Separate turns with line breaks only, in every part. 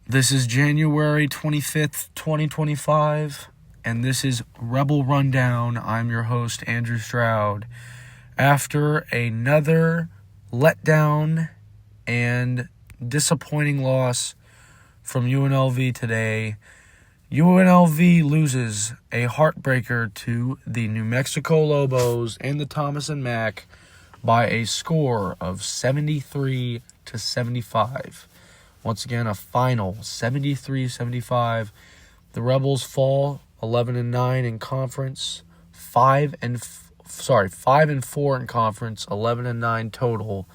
This is January 25th, 2025, and this is Rebel Rundown. I'm your host, Andrew Stroud. After another letdown and disappointing loss from UNLV today, UNLV loses a heartbreaker to the New Mexico Lobos and the Thomas and Mack by a score of 73-75. Once again, a final 73-75. The Rebels fall 11-9 in conference, 5-4 in conference, 11-9 total.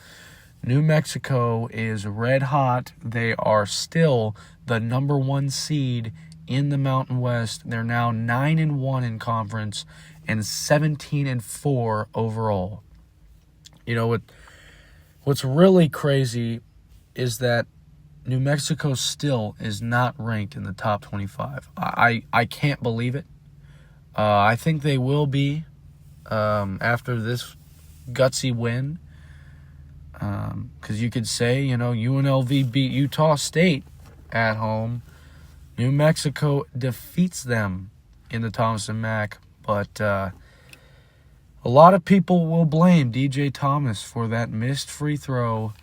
New Mexico is red hot. They are still the number one seed in the Mountain West. They're now 9-1 in conference and 17-4 overall. You know what's really crazy is that New Mexico still is not ranked in the top 25. I can't believe it. I think they will be after this gutsy win. Because you could say, UNLV beat Utah State at home. New Mexico defeats them in the Thomas and Mack. But a lot of people will blame DJ Thomas for that missed free throw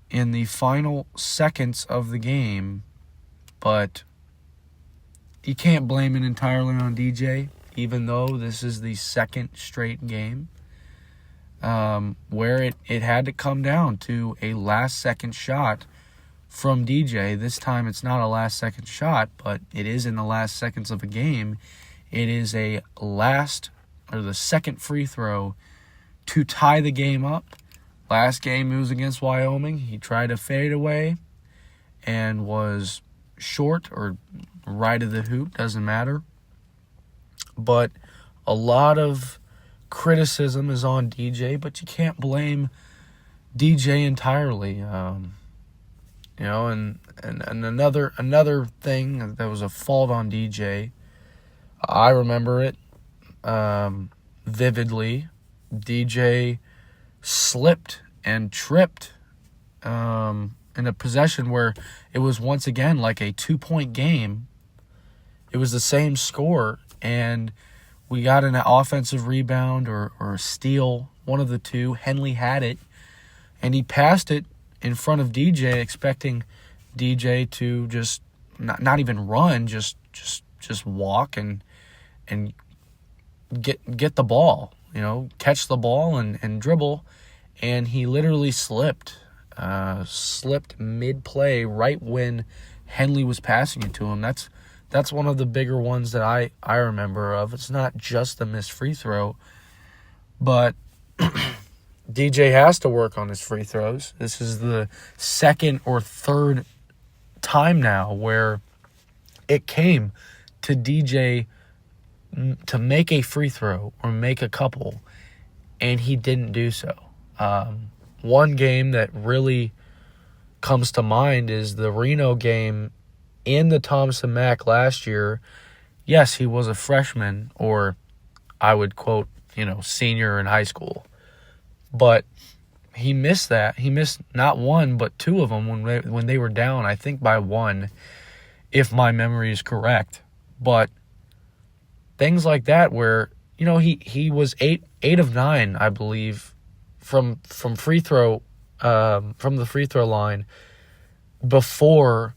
in the final seconds of the game, but you can't blame it entirely on DJ, even though this is the second straight game where it had to come down to a last-second shot from DJ. This time it's not a last-second shot, but it is in the last seconds of a game. It is the second free throw to tie the game up. Last game, it was against Wyoming. He tried to fade away and was short or right of the hoop, doesn't matter. But a lot of criticism is on DJ, but you can't blame DJ entirely. And another thing that was a fault on DJ, I remember it vividly. DJ slipped and tripped in a possession where it was once again like a 2-point game. It was the same score, and we got an offensive rebound or a steal, one of the two. Henley had it, and he passed it in front of DJ, expecting DJ to just not even run, just walk and get the ball, catch the ball and dribble. And he literally slipped mid-play right when Henley was passing it to him. That's one of the bigger ones that I remember of. It's not just the missed free throw, but DJ has to work on his free throws. This is the second or third time now where it came to DJ to make a free throw or make a couple, and he didn't do so. One game that really comes to mind is the Reno game in the Thomas and Mack last year. Yes, he was a freshman, or I would quote, senior in high school. But he missed that. He missed not one, but two of them when they were down, I think by one, if my memory is correct. But things like that where, he was 8 of 9, I believe, from free throw, from the free throw line before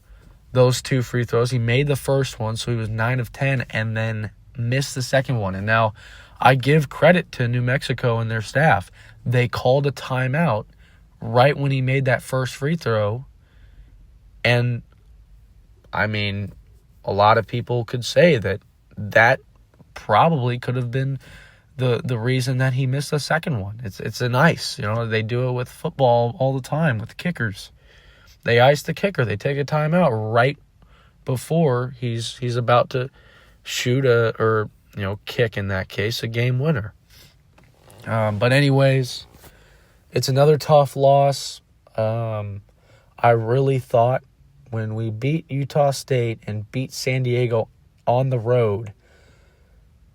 those two free throws. He made the first one, so he was 9 of 10, and then missed the second one. And now I give credit to New Mexico and their staff. They called a timeout right when he made that first free throw. And, a lot of people could say that probably could have been the reason that he missed the second one. It's an ice. They do it with football all the time with kickers. They ice the kicker. They take a timeout right before he's about to shoot kick, in that case, a game winner. But anyways, it's another tough loss. I really thought when we beat Utah State and beat San Diego on the road,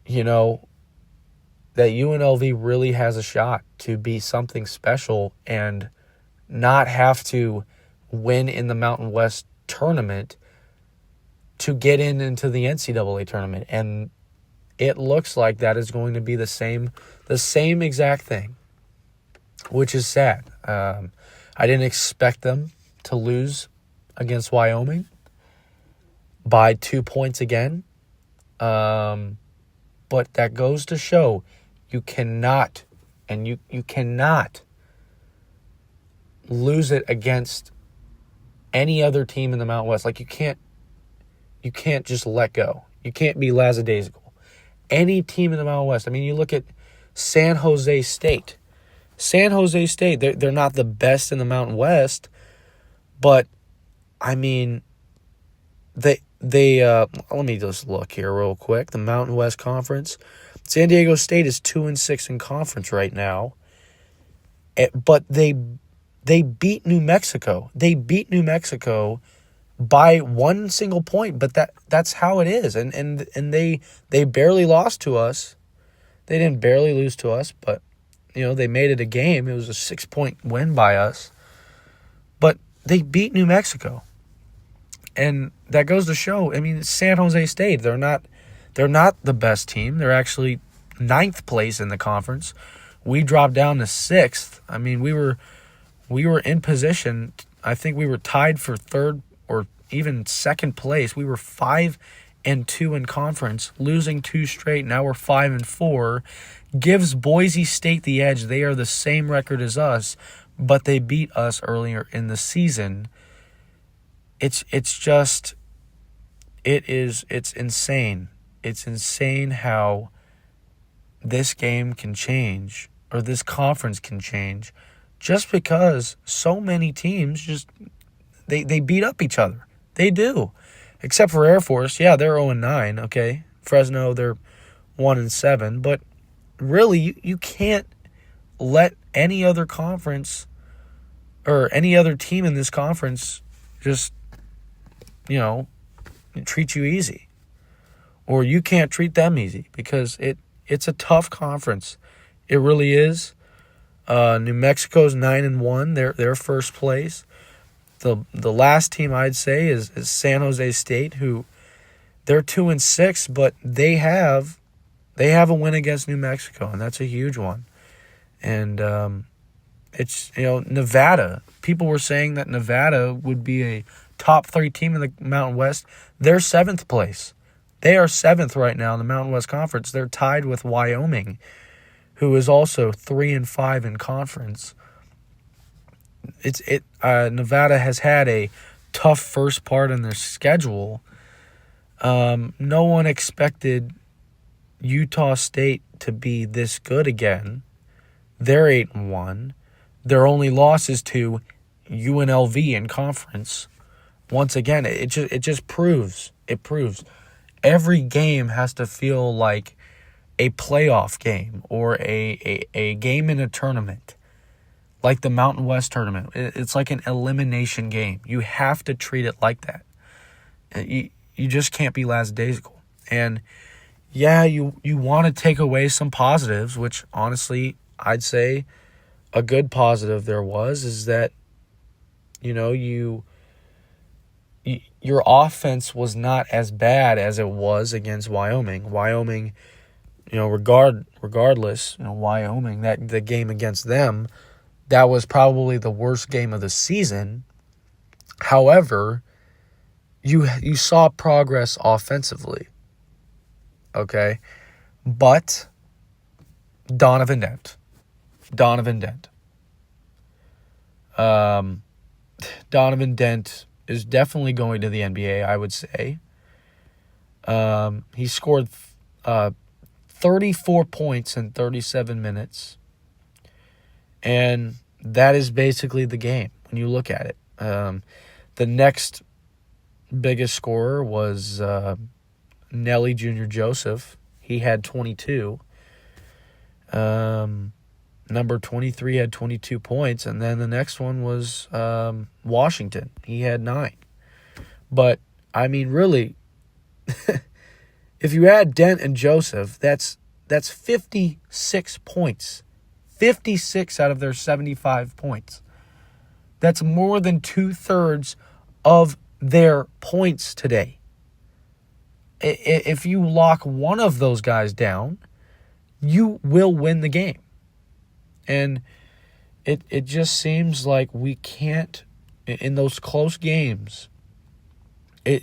that UNLV really has a shot to be something special and not have to win in the Mountain West tournament to get into the NCAA tournament. And it looks like that is going to be the same exact thing, which is sad. I didn't expect them to lose against Wyoming by 2 points again. But that goes to show you cannot lose it against any other team in the Mountain West. Like, you can't just let go. You can't be lackadaisical. Any team in the Mountain West. I mean, you look at San Jose State. San Jose State, they're not the best in the Mountain West, but I mean, they let me just look here real quick. The Mountain West Conference. San Diego State is 2-6 in conference right now. But they beat New Mexico. They beat New Mexico by one single point, but that's how it is. And they barely lost to us. They didn't barely lose to us, but they made it a game. It was a 6-point win by us. But they beat New Mexico. And that goes to show, I mean, San Jose State, they're not the best team. They're actually 9th place in the conference. We dropped down to 6th. I mean, we were in position. I think we were tied for 3rd or even 2nd place. We were 5-2 in conference, losing 2 straight. Now we're 5-4. Gives Boise State the edge. They are the same record as us, but they beat us earlier in the season. It's insane. It's insane how this game can change, or this conference can change, just because so many teams they beat up each other. They do. Except for Air Force. Yeah, they're 0-9, okay? Fresno, they're 1-7, but really you can't let any other conference or any other team in this conference just treat you easy, or you can't treat them easy, because it's a tough conference. It really is. New Mexico's 9-1. They're first place. The last team I'd say is San Jose State, who they're 2-6, but they have a win against New Mexico, and that's a huge one. And it's Nevada. People were saying that Nevada would be a top 3 team in the Mountain West. They're 7th place. They are 7th right now in the Mountain West Conference. They're tied with Wyoming, who is also 3-5 in conference. Nevada has had a tough first part in their schedule. No one expected Utah State to be this good again. They're 8-1. Their only loss is to UNLV in conference. Once again, it just proves. It proves every game has to feel like a playoff game or a game in a tournament, like the Mountain West tournament. It's like an elimination game. You have to treat it like that. You just can't be lackadaisical. And yeah, you want to take away some positives, which honestly I'd say a good positive there is that your offense was not as bad as it was against Wyoming. Wyoming, regardless, Wyoming, that the game against them, that was probably the worst game of the season. However, you saw progress offensively. Okay? But Donovan Dent. Donovan Dent is definitely going to the NBA, I would say. He scored 34 points in 37 minutes. And that is basically the game when you look at it. The next biggest scorer was Nelly Jr. Joseph. He had 22. Number 23 had 22 points, and then the next one was Washington. He had 9. But, I mean, really, if you add Dent and Joseph, that's 56 points. 56 out of their 75 points. That's more than 2/3 of their points today. If you lock one of those guys down, you will win the game. And it just seems like we can't, in those close games,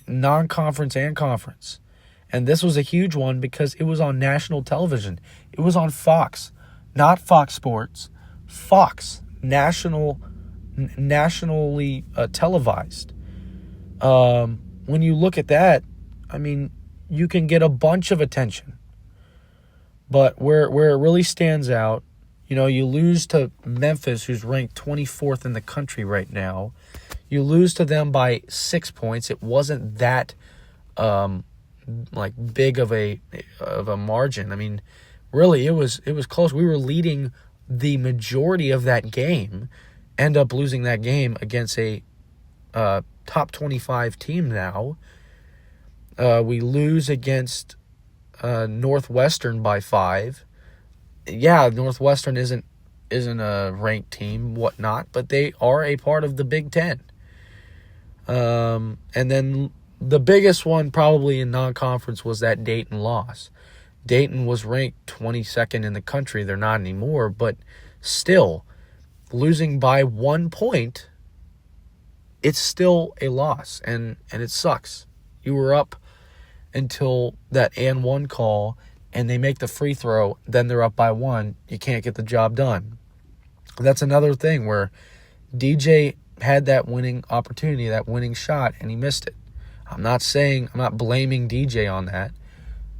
non-conference and conference. And this was a huge one because it was on national television. It was on Fox, not Fox Sports. Fox, nationally televised. When you look at that, I mean, you can get a bunch of attention. But where it really stands out, you lose to Memphis, who's ranked 24th in the country right now. You lose to them by 6 points. It wasn't that big of a margin. I mean, really, it was close. We were leading the majority of that game, end up losing that game against a top 25 team now. We lose against Northwestern by 5. Yeah, Northwestern isn't a ranked team, whatnot, but they are a part of the Big Ten. And then the biggest one probably in non-conference was that Dayton loss. Dayton was ranked 22nd in the country. They're not anymore, but still, losing by 1 point, it's still a loss, and it sucks. You were up until that and one call, and they make the free throw, then they're up by 1. You can't get the job done. That's another thing where DJ had that winning opportunity, that winning shot, and he missed it. I'm not blaming DJ on that.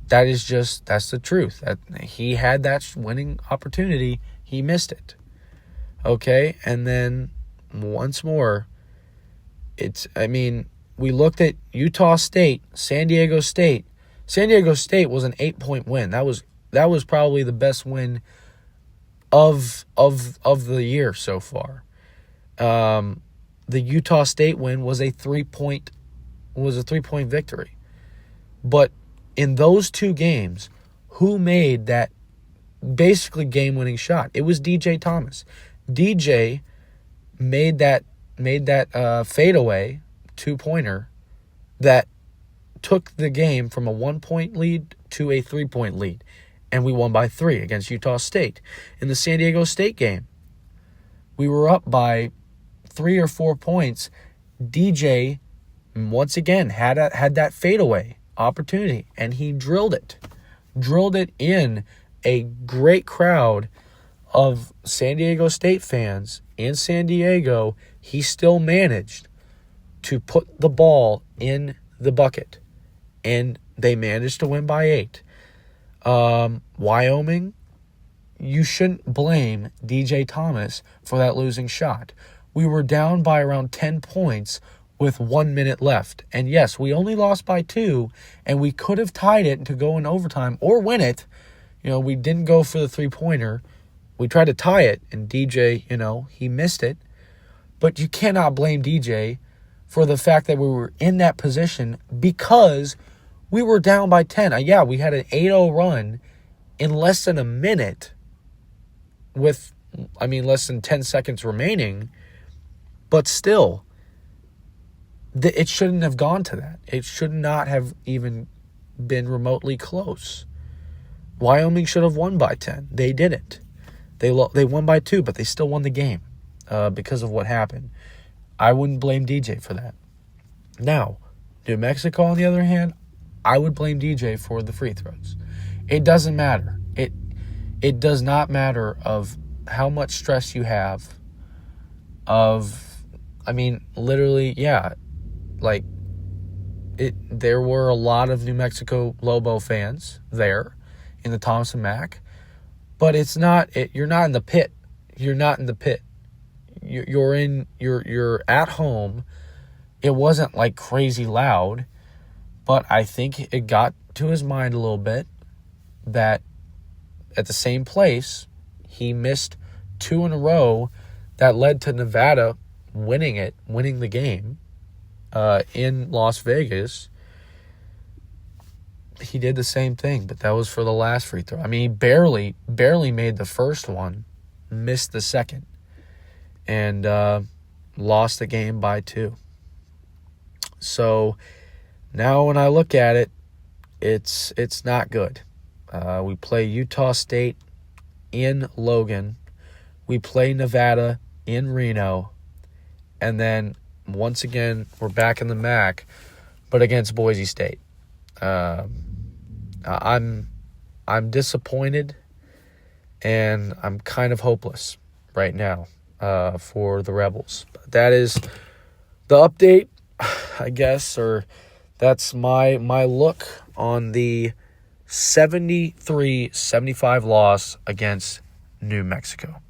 That's the truth. That he had that winning opportunity, he missed it. Okay, and then once more, we looked at Utah State, San Diego State. San Diego State was an 8-point win. That was probably the best win of the year so far. The Utah State win was a 3-point victory. But in those two games, who made that basically game-winning shot? It was DJ Thomas. DJ made that fadeaway 2-pointer that took the game from a 1-point lead to a 3-point lead, and we won by 3 against Utah State. In the San Diego State game, we were up by 3 or 4 points. DJ once again had that fadeaway opportunity, and he drilled it in a great crowd of San Diego State fans in San Diego. He still managed to put the ball in the bucket, and they managed to win by 8. Wyoming, you shouldn't blame DJ Thomas for that losing shot. We were down by around 10 points with 1 minute left. And yes, we only lost by 2, and we could have tied it to go in overtime or win it. We didn't go for the 3-pointer. We tried to tie it, and DJ, he missed it. But you cannot blame DJ for the fact that we were in that position because we were down by 10. Yeah, we had an 8-0 run in less than a minute with, less than 10 seconds remaining. But still, it shouldn't have gone to that. It should not have even been remotely close. Wyoming should have won by 10. They didn't. They won by 2, but they still won the game because of what happened. I wouldn't blame DJ for that. Now, New Mexico, on the other hand, I would blame DJ for the free throws. It doesn't matter. It does not matter of how much stress you have literally, yeah, there were a lot of New Mexico Lobo fans there in the Thompson Mack, but you're not in the pit. You're not in the pit. You're at home. It wasn't crazy loud, but I think it got to his mind a little bit that at the same place he missed 2 in a row that led to Nevada winning the game in Las Vegas. He did the same thing, but that was for the last free throw. He barely made the first one, missed the second, and lost the game by 2. So now when I look at it, it's not good. We play Utah State in Logan. We play Nevada in Reno. And then once again, we're back in the MAC, but against Boise State. I'm disappointed, and I'm kind of hopeless right now for the Rebels. But that is the update, I guess, or that's my look on the 73-75 loss against New Mexico.